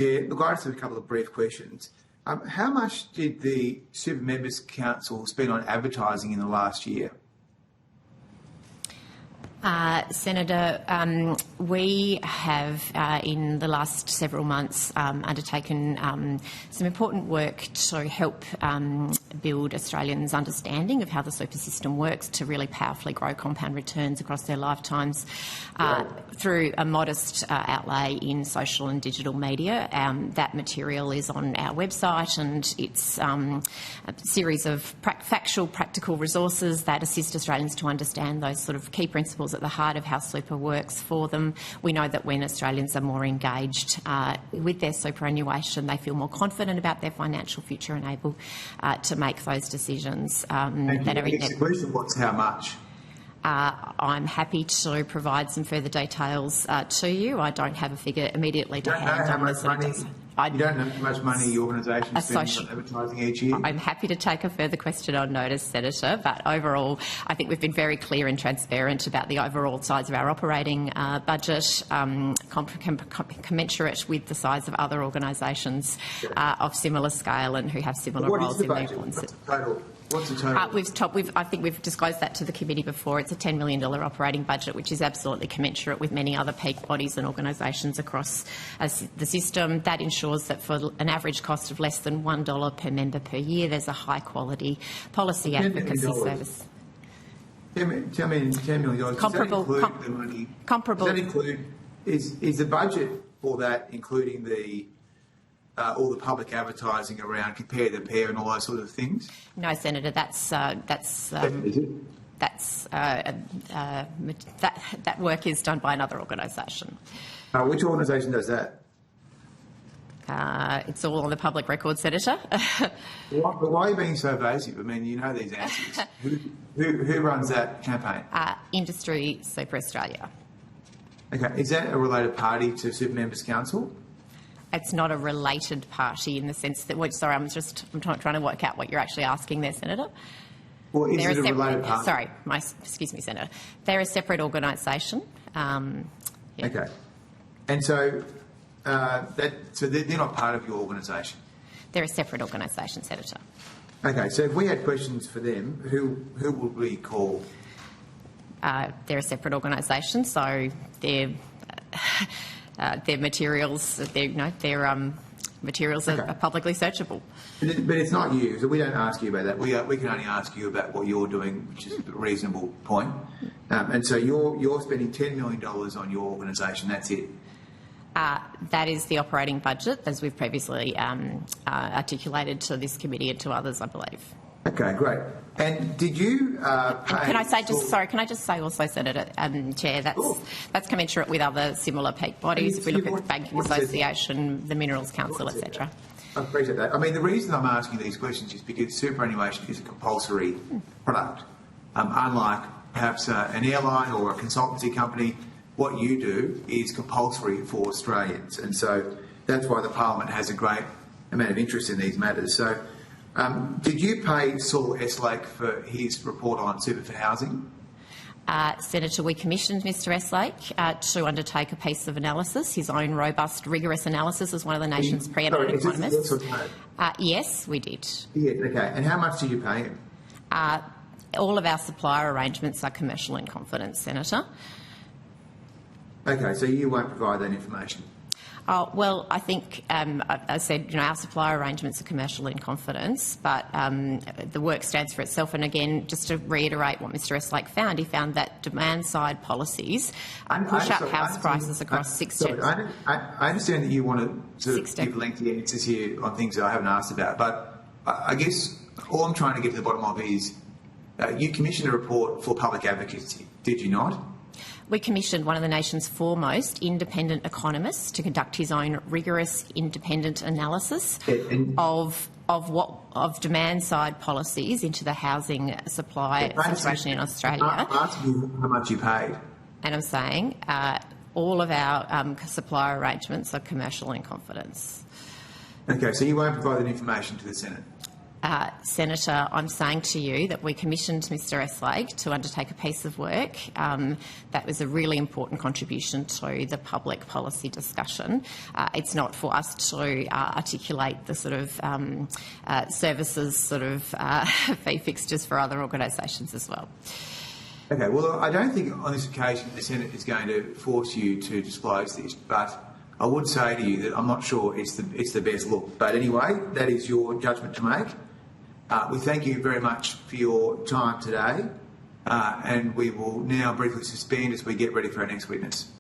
Yeah, look, I just have a couple of brief questions. How much did the Super Members Council spend on advertising in the last year? Senator, we have in the last several months undertaken some important work to help build Australians' understanding of how the super system works to really powerfully grow compound returns across their lifetimes through a modest outlay in social and digital media. That material is on our website, and it's a series of factual, practical resources that assist Australians to understand those sort of key principles at the heart of how super works for them. We know that when Australians are more engaged with their superannuation, they feel more confident about their financial future and able to make those decisions. The question, what's how much? I'm happy to provide some further details to you. I don't have a figure immediately to hand on this. You don't know how much money your organisation spends on advertising each year? I'm happy to take a further question on notice, Senator, but overall I think we've been very clear and transparent about the overall size of our operating budget, commensurate with the size of other organisations of similar scale and who have similar roles in the influence. What's the total? I think we've disclosed that to the committee before. It's a $10 million operating budget, which is absolutely commensurate with many other peak bodies and organisations across the system. That ensures that for an average cost of less than $1 per member per year, there's a high-quality policy advocacy service. $10 million. Comparable. Does that include the money? Comparable. Does that include, is the budget for that including the all the public advertising around compare the pair and all those sort of things? No, Senator. That work is done by another organisation. Which organisation does that? It's all on the public record, Senator. Why are you being so evasive? I mean, you know these answers. Who runs that campaign? Industry Super Australia. Okay, is that a related party to Super Members Council? It's not a related party in the sense that. Sorry, I'm trying to work out what you're actually asking there, Senator. Well, is it a related party? Sorry, excuse me, Senator. They're a separate organisation. Okay, and so they're not part of your organisation. They're a separate organisation, Senator. Okay, so if we had questions for them, who would we call? They're a separate organisation, so their materials, materials are publicly searchable. But it's not you, so we don't ask you about that. We can only ask you about what you're doing, which is a reasonable point. And so you're spending $10 million on your organisation. That's it. That is the operating budget, as we've previously articulated to this committee and to others, I believe. Okay, great. And did you pay... Can I just say also, Senator, Chair, that's commensurate with other similar peak bodies. If we look at the Banking Association, the Minerals Council, etc. I appreciate that. I mean, the reason I'm asking these questions is because superannuation is a compulsory product. Unlike perhaps an airline or a consultancy company, what you do is compulsory for Australians. And so that's why the Parliament has a great amount of interest in these matters. So did you pay Saul Eslake for his report on super for housing? Senator, we commissioned Mr Eslake to undertake a piece of analysis, his own robust, rigorous analysis as one of the nation's preeminent economists. Yes, we did. Yeah, okay. And how much did you pay him? All of our supplier arrangements are commercial in confidence, Senator. Okay, so you won't provide that information? Well, I think, I said, our supplier arrangements are commercial in confidence, but the work stands for itself. And again, just to reiterate what Mr Eslake found, he found that demand-side policies push up house prices across 6 steps. I understand that you want to give lengthy answers here on things that I haven't asked about, but I guess all I'm trying to get to the bottom of is you commissioned a report for public advocacy, did you not? We commissioned one of the nation's foremost independent economists to conduct his own rigorous independent analysis of demand-side policies into the housing supply situation in Australia. I'm asking you how much you paid. And I'm saying all of our supplier arrangements are commercial in confidence. Okay, so you won't provide that information to the Senate? Senator, I'm saying to you that we commissioned Mr Estlake to undertake a piece of work that was a really important contribution to the public policy discussion. It's not for us to articulate the sort of services sort of fee fixtures for other organisations as well. Okay, well, I don't think on this occasion the Senate is going to force you to disclose this, but I would say to you that I'm not sure it's the best look. But anyway, that is your judgment to make. We thank you very much for your time today, and we will now briefly suspend as we get ready for our next witness.